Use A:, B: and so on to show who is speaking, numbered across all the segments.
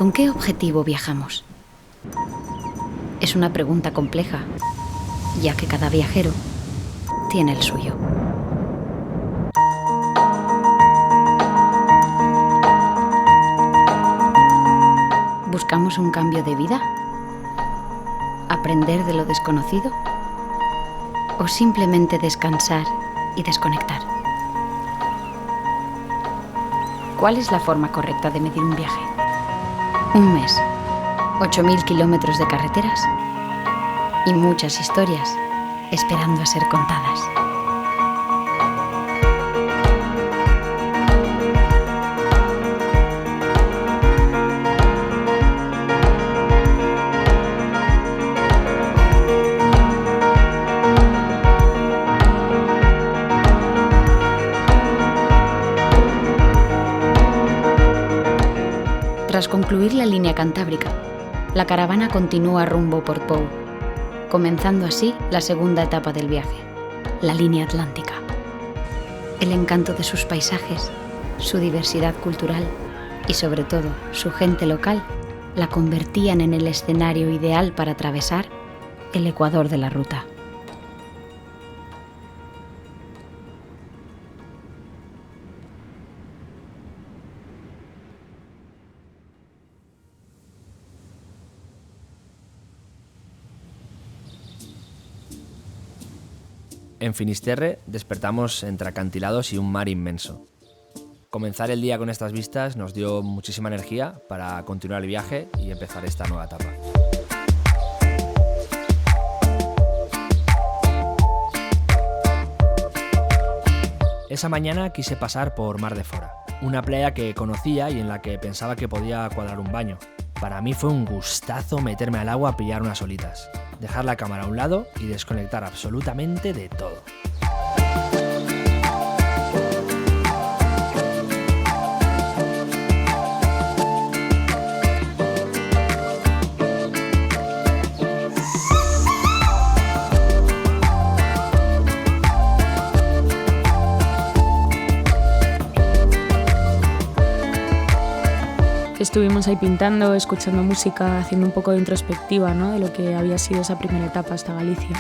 A: ¿Con qué objetivo viajamos? Es una pregunta compleja, ya que cada viajero tiene el suyo. ¿Buscamos un cambio de vida? ¿Aprender de lo desconocido? ¿O simplemente descansar y desconectar? ¿Cuál es la forma correcta de medir un viaje? Un mes, 8.000 kilómetros de carreteras y muchas historias esperando a ser contadas. Tras concluir la línea cantábrica, la caravana continúa rumbo Port Pou, comenzando así la segunda etapa del viaje, la línea atlántica. El encanto de sus paisajes, su diversidad cultural y sobre todo su gente local la convertían en el escenario ideal para atravesar el ecuador de la ruta.
B: En Finisterre despertamos entre acantilados y un mar inmenso. Comenzar el día con estas vistas nos dio muchísima energía para continuar el viaje y empezar esta nueva etapa. Esa mañana quise pasar por Mar de Fora, una playa que conocía y en la que pensaba que podía cuadrar un baño. Para mí fue un gustazo meterme al agua a pillar unas olitas, dejar la cámara a un lado y desconectar absolutamente de todo.
C: Estuvimos ahí pintando, escuchando música, haciendo un poco de introspectiva, ¿no?, de lo que había sido esa primera etapa hasta Galicia.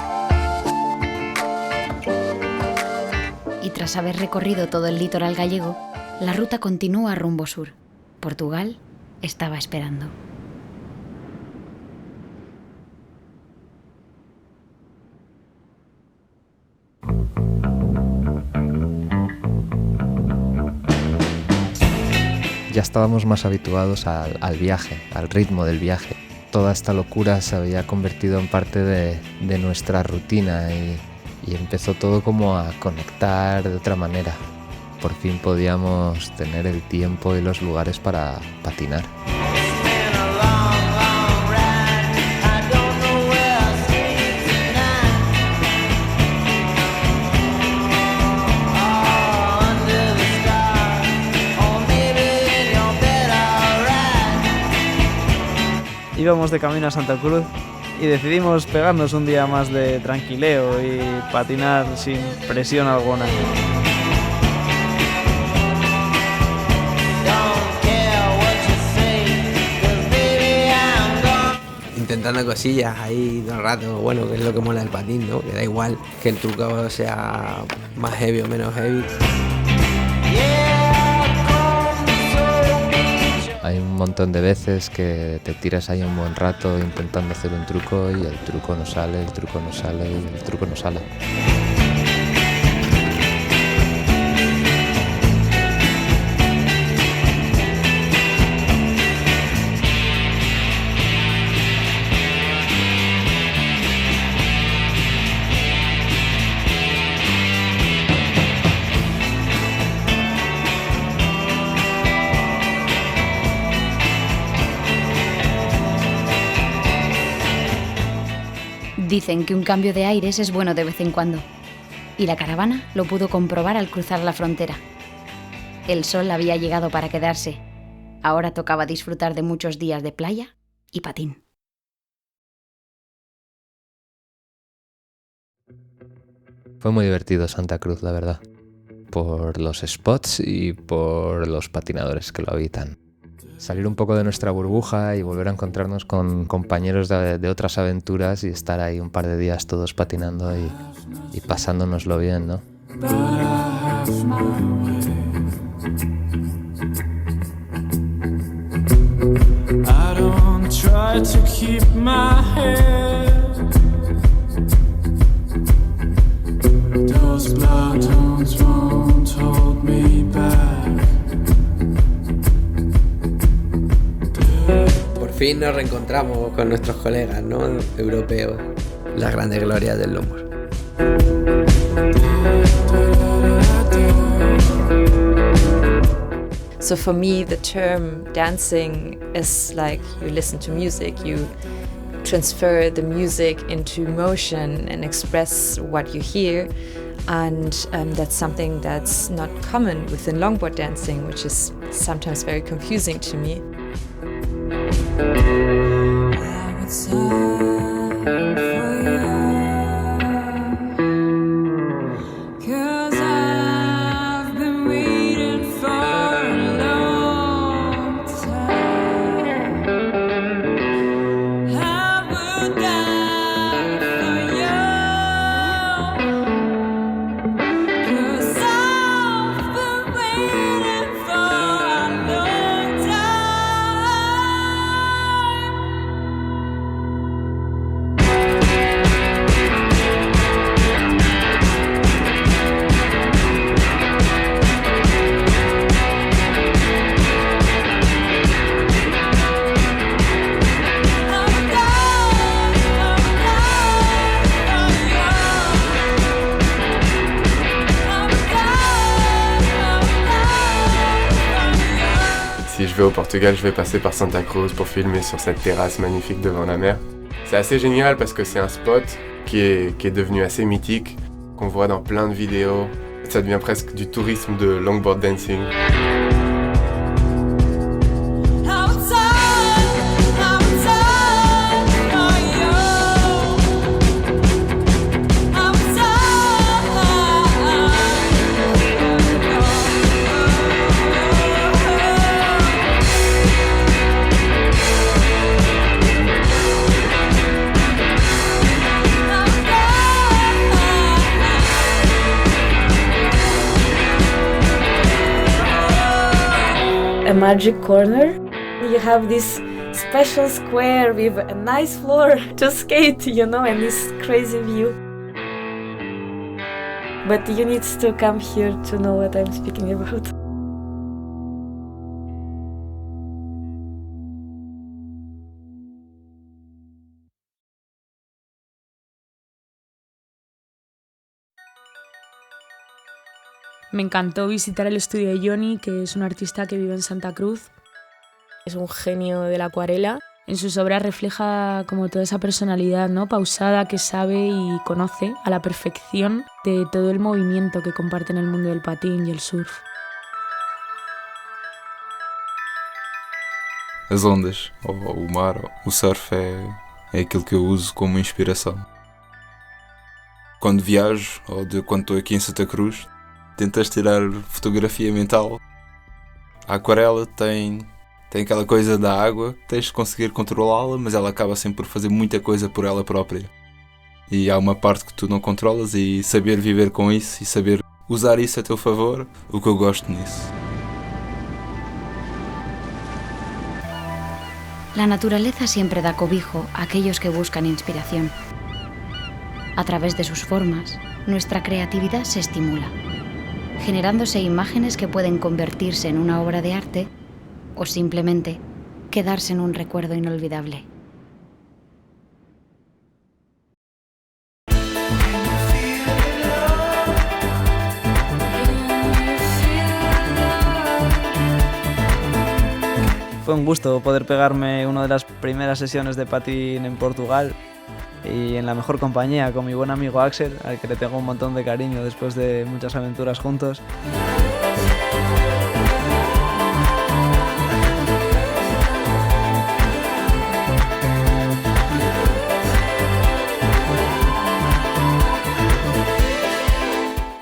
A: Y tras haber recorrido todo el litoral gallego, la ruta continúa rumbo sur. Portugal estaba esperando.
D: Ya estábamos más habituados al viaje, al ritmo del viaje. Toda esta locura se había convertido en parte de nuestra rutina y empezó todo como a conectar de otra manera. Por fin podíamos tener el tiempo y los lugares para patinar.
E: Íbamos de camino a Santa Cruz y decidimos pegarnos un día más de tranquileo y patinar sin presión alguna.
F: Intentando cosillas ahí todo el rato, bueno, que es lo que mola del patín, ¿no? Que da igual que el trucado sea más heavy o menos heavy.
D: Hay un montón de veces que te tiras ahí un buen rato intentando hacer un truco y el truco no sale, el truco no sale y el truco no sale.
A: Dicen que un cambio de aires es bueno de vez en cuando, y la caravana lo pudo comprobar al cruzar la frontera. El sol había llegado para quedarse. Ahora tocaba disfrutar de muchos días de playa y patín.
D: Fue muy divertido Santa Cruz, la verdad, por los spots y por los patinadores que lo habitan. salir un poco de nuestra burbuja y volver a encontrarnos con compañeros de otras aventuras y estar ahí un par de días todos patinando y pasándonoslo bien, ¿no?
G: I don't try to keep my head. Those blood tones won't hold me back.
F: Por fin nos reencontramos con nuestros colegas, ¿no? Europeos, las grandes glorias del longboard.
H: So for me, the term dancing is like you listen to music, you transfer the music into motion and express what you hear. And that's something that's not common within longboard dancing, which is sometimes very confusing to me. I would sigh for you.
I: Si je vais au Portugal, je vais passer par Santa Cruz pour filmer sur cette terrasse magnifique devant la mer. C'est assez génial parce que c'est un spot qui est devenu assez mythique, qu'on voit dans plein de vidéos. Ça devient presque du tourisme de longboard dancing.
J: A magic corner. You have this special square with a nice floor to skate, you know, and this crazy view. But you need to come here to know what I'm speaking about.
C: Me encantó visitar el estudio de Johnny, que es un artista que vive en Santa Cruz.
K: Es un genio de la acuarela.
C: En sus obras refleja como toda esa personalidad, ¿no?, pausada, que sabe y conoce a la perfección de todo el movimiento que comparten el mundo del patín y el surf.
L: As ondas, ou o mar, o surf é aquilo que eu uso como inspiração. Quando viajo, ou quando estou aqui em Santa Cruz, tentas tirar fotografia mental. A aquarela tem aquela coisa da água, tens de conseguir controlá-la, mas ela acaba sempre por fazer muita coisa por ela própria. E há uma parte que tu não controlas, e saber viver com isso e saber usar isso a teu favor, o que eu gosto nisso.
A: La naturaleza siempre da cobijo a aquellos que buscan inspiración. A través de sus formas, nuestra creatividad se estimula, generándose imágenes que pueden convertirse en una obra de arte o simplemente quedarse en un recuerdo inolvidable.
E: Fue un gusto poder pegarme una de las primeras sesiones de patín en Portugal y en la mejor compañía con mi buen amigo Axel, al que le tengo un montón de cariño después de muchas aventuras juntos.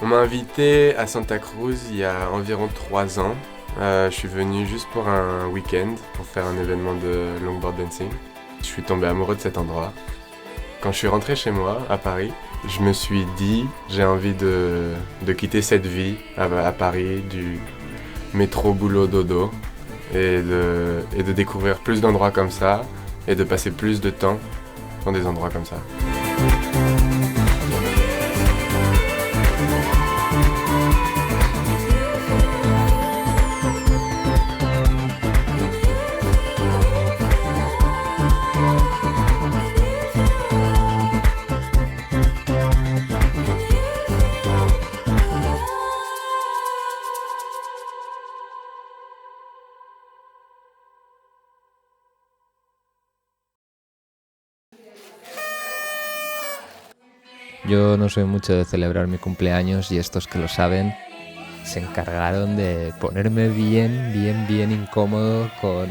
I: On m'a invité à Santa Cruz il y a environ 3 ans Je suis venu juste pour un week-end, pour faire un événement de longboard dancing. Je suis tombé amoureux de cet endroit. Quand je suis rentré chez moi, à Paris, je me suis dit, j'ai envie de quitter cette vie à Paris, du métro, boulot, dodo, et de découvrir plus d'endroits comme ça, et de passer plus de temps dans des endroits comme ça.
D: Yo no soy mucho de celebrar mi cumpleaños y estos que lo saben se encargaron de ponerme bien incómodo con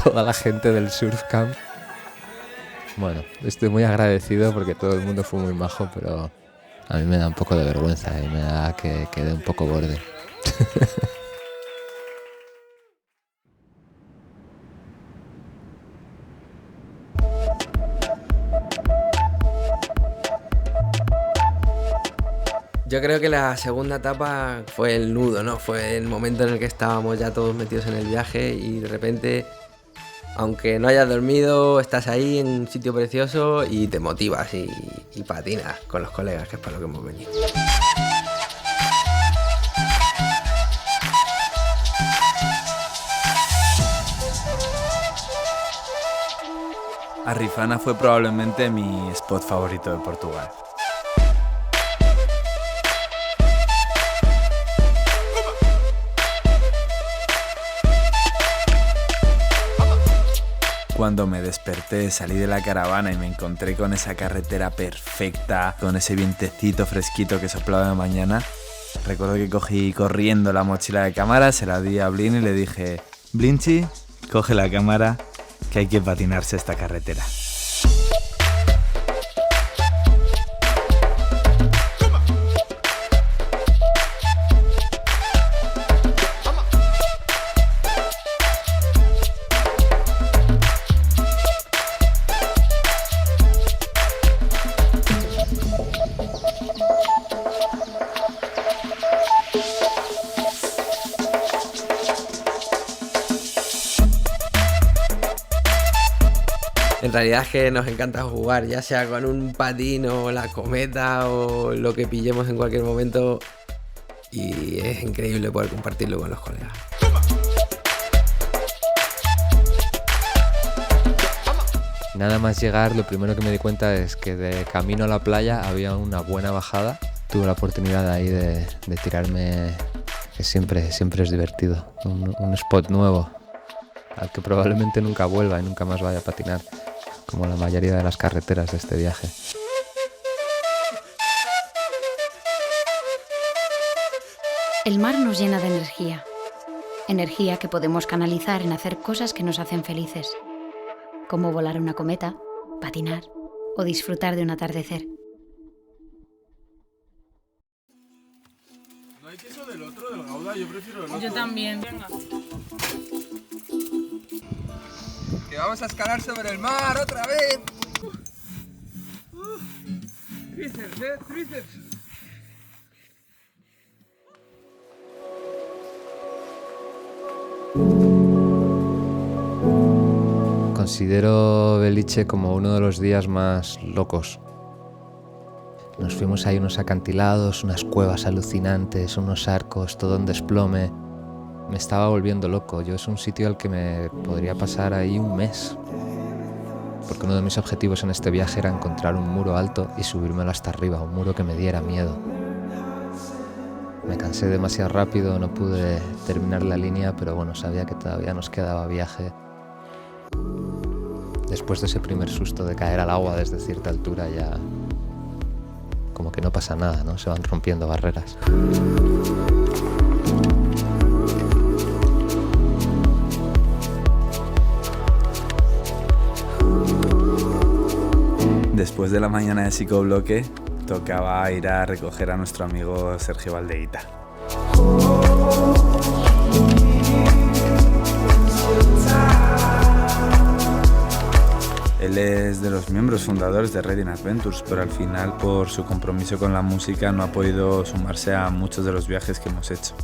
D: toda la gente del surf camp. Bueno, estoy muy agradecido porque todo el mundo fue muy majo, pero a mí me da un poco de vergüenza y me da que quede un poco borde.
F: Yo creo que la segunda etapa fue el nudo, ¿no? Fue el momento en el que estábamos ya todos metidos en el viaje y de repente, aunque no hayas dormido, estás ahí en un sitio precioso y te motivas y patinas con los colegas, que es para lo que hemos venido.
M: A Rifana fue probablemente mi spot favorito de Portugal. Cuando me desperté, salí de la caravana y me encontré con esa carretera perfecta, con ese vientecito fresquito que soplaba de mañana, recuerdo que cogí corriendo la mochila de cámara, se la di a Blin y le dije: Blinchi, coge la cámara, que hay que patinarse esta carretera.
F: En realidad es que nos encanta jugar, ya sea con un patín o la cometa o lo que pillemos en cualquier momento, y es increíble poder compartirlo con los colegas.
D: Nada más llegar, lo primero que me di cuenta es que de camino a la playa había una buena bajada. Tuve la oportunidad ahí de tirarme, que siempre es divertido, un spot nuevo, al que probablemente nunca vuelva y nunca más vaya a patinar, como la mayoría de las carreteras de este viaje.
A: El mar nos llena de energía que podemos canalizar en hacer cosas que nos hacen felices, como volar una cometa, patinar o disfrutar de un atardecer.
G: ¿No hay queso del otro, del Gouda? Yo prefiero el otro.
N: Yo también. Venga.
O: Que vamos a escalar sobre el mar otra vez. Tríceps, tríceps.
D: Considero Belice como uno de los días más locos. Nos fuimos ahí a unos acantilados, unas cuevas alucinantes, unos arcos, todo en desplome. Me estaba volviendo loco. Yo es un sitio al que me podría pasar ahí un mes. Porque uno de mis objetivos en este viaje era encontrar un muro alto y subírmelo hasta arriba, un muro que me diera miedo. Me cansé demasiado rápido, no pude terminar la línea, pero bueno, sabía que todavía nos quedaba viaje. Después de ese primer susto de caer al agua desde cierta altura, ya como que no pasa nada, ¿no? Se van rompiendo barreras.
M: Después de la mañana de psicobloque, tocaba ir a recoger a nuestro amigo Sergio Valdeita. Él es de los miembros fundadores de Reading Adventures, pero al final por su compromiso con la música no ha podido sumarse a muchos de los viajes que hemos hecho.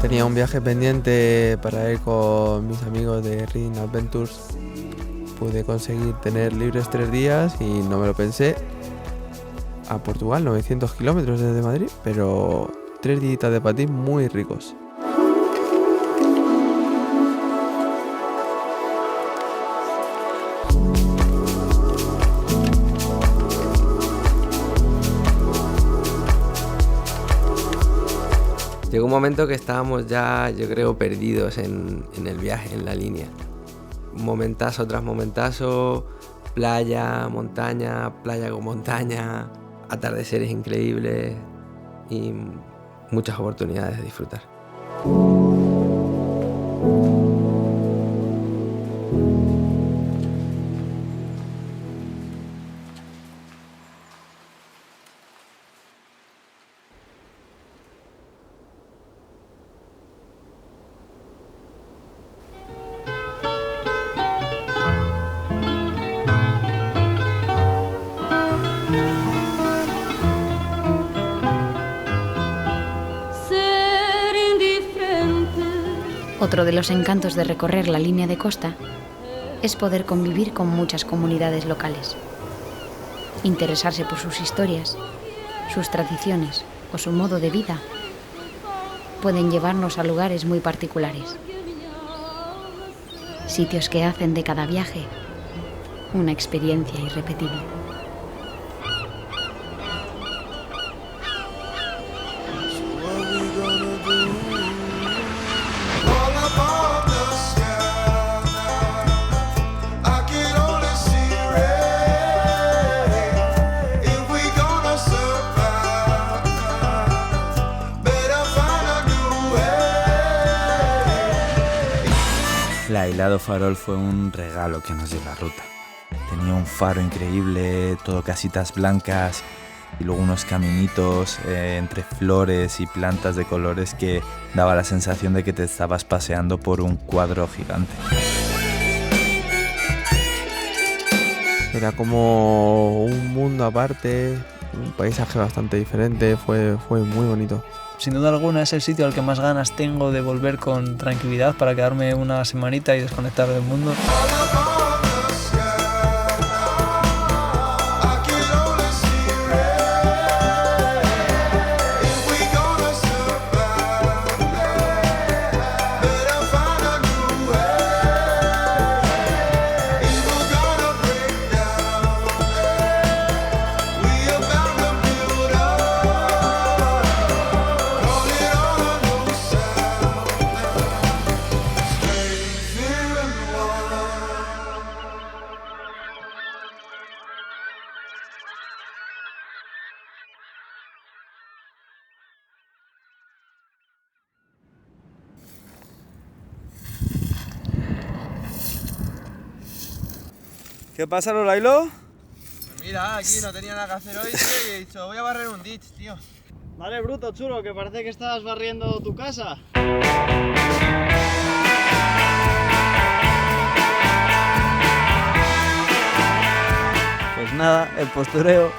N: Tenía un viaje pendiente para ir con mis amigos de Reading Adventures. Pude conseguir tener libres 3 días y no me lo pensé. A Portugal, 900 kilómetros desde Madrid, pero 3 días de patín muy ricos.
F: Llegó un momento que estábamos ya, yo creo, perdidos en el viaje, en la línea. Momentazo tras momentazo, playa, montaña, playa con montaña, atardeceres increíbles y muchas oportunidades de disfrutar.
A: Otro de los encantos de recorrer la línea de costa es poder convivir con muchas comunidades locales, interesarse por sus historias, sus tradiciones o su modo de vida. Pueden llevarnos a lugares muy particulares, sitios que hacen de cada viaje una experiencia irrepetible.
M: El aislado farol fue un regalo que nos dio la ruta. Tenía un faro increíble, todo casitas blancas y luego unos caminitos entre flores y plantas de colores que daba la sensación de que te estabas paseando por un cuadro gigante.
N: Era como un mundo aparte, un paisaje bastante diferente, fue muy bonito.
E: Sin duda alguna es el sitio al que más ganas tengo de volver con tranquilidad para quedarme una semanita y desconectar del mundo.
P: ¿Qué pasa, Lolailo?
O: Pues mira, aquí no tenía nada que hacer hoy, tío, y he dicho, voy a barrer un ditch, tío.
P: Vale, bruto, chulo, que parece que estás barriendo tu casa.
E: Pues nada, el postureo,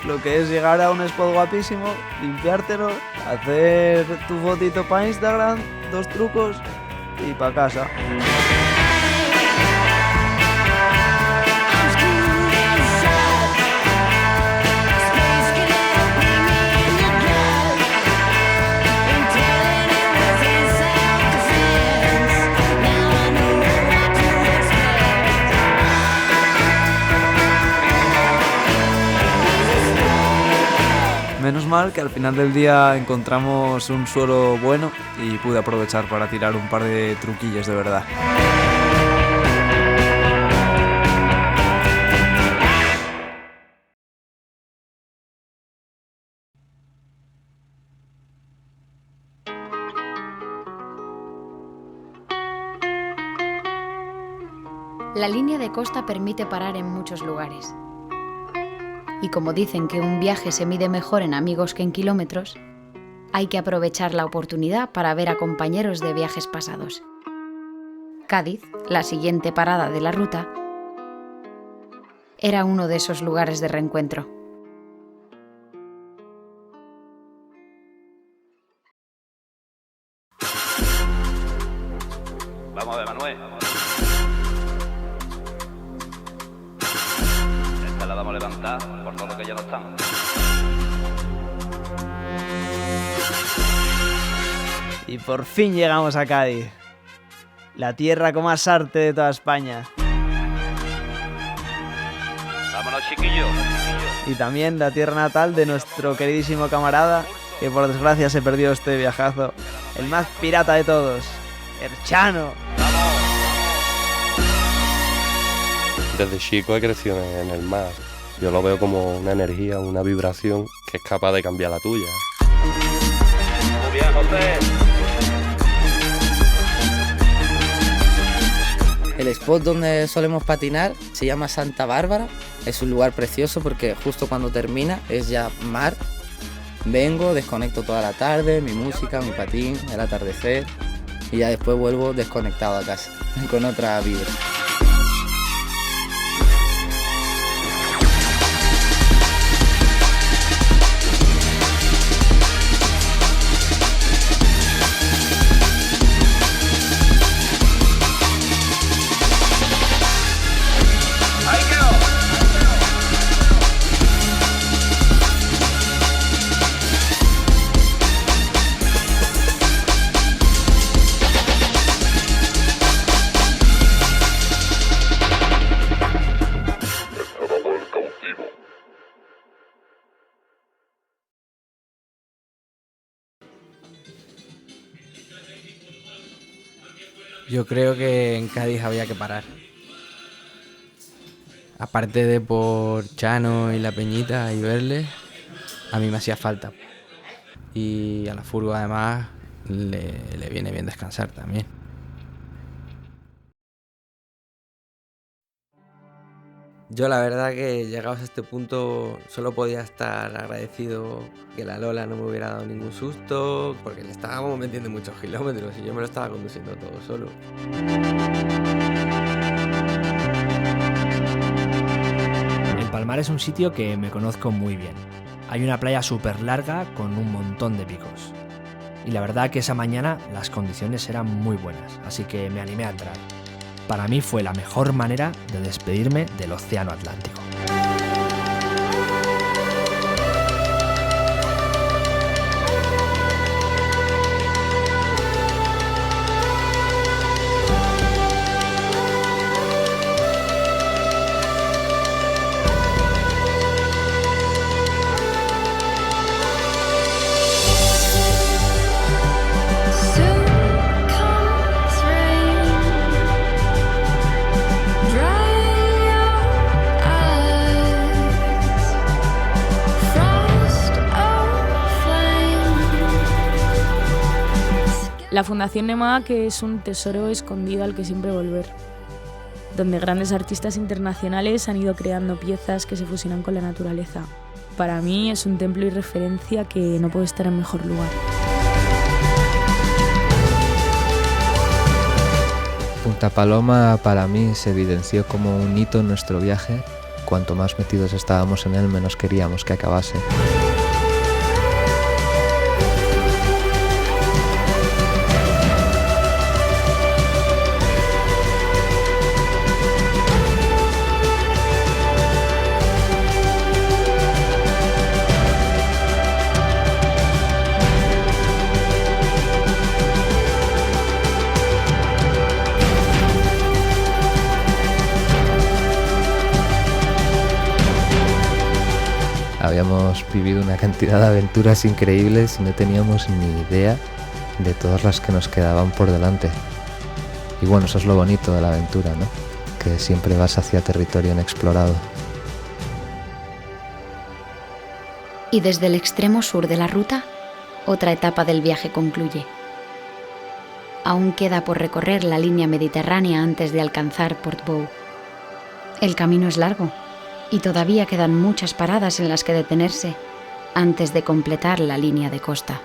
E: lo que es llegar a un spot guapísimo, limpiártelo, hacer tu fotito para Instagram, 2 trucos y para casa. Menos mal que al final del día encontramos un suelo bueno y pude aprovechar para tirar un par de truquillos de verdad.
A: La línea de costa permite parar en muchos lugares. Y como dicen que un viaje se mide mejor en amigos que en kilómetros, hay que aprovechar la oportunidad para ver a compañeros de viajes pasados. Cádiz, la siguiente parada de la ruta, era uno de esos lugares de reencuentro.
Q: Vamos a ver, Manuel. Esta la vamos a levantar por todo lo que ya no estamos.
E: Y por fin llegamos a Cádiz, la tierra con más arte de toda España.
Q: Vámonos, chiquillos.
E: Y también la tierra natal de nuestro queridísimo camarada, que por desgracia se perdió este viajazo, el más pirata de todos, el Chano.
R: Desde chico he crecido en el mar. Yo lo veo como una energía, una vibración que es capaz de cambiar la tuya.
Q: Muy bien, José.
S: El spot donde solemos patinar se llama Santa Bárbara. Es un lugar precioso porque justo cuando termina es ya mar. Vengo, desconecto toda la tarde, mi música, mi patín, el atardecer y ya después vuelvo desconectado a casa con otra vibra.
T: Yo creo que en Cádiz había que parar. Aparte de por Chano y la Peñita y verles, a mí me hacía falta. Y a la furgo además le viene bien descansar también.
F: Yo la verdad que llegados a este punto solo podía estar agradecido que la Lola no me hubiera dado ningún susto, porque le estábamos metiendo muchos kilómetros y yo me lo estaba conduciendo todo solo.
B: El Palmar es un sitio que me conozco muy bien. Hay una playa súper larga con un montón de picos. Y la verdad que esa mañana las condiciones eran muy buenas, así que me animé a entrar. Para mí fue la mejor manera de despedirme del Océano Atlántico.
C: La Fundación NEMA, que es un tesoro escondido al que siempre volver, donde grandes artistas internacionales han ido creando piezas que se fusionan con la naturaleza. Para mí es un templo y referencia que no puede estar en mejor lugar.
D: Punta Paloma para mí se evidenció como un hito en nuestro viaje. Cuanto más metidos estábamos en él, menos queríamos que acabase. Habíamos vivido una cantidad de aventuras increíbles y no teníamos ni idea de todas las que nos quedaban por delante. Y bueno, eso es lo bonito de la aventura, ¿no? Que siempre vas hacia territorio inexplorado.
A: Y desde el extremo sur de la ruta, otra etapa del viaje concluye. Aún queda por recorrer la línea mediterránea antes de alcanzar Portbou. El camino es largo y todavía quedan muchas paradas en las que detenerse antes de completar la línea de costa.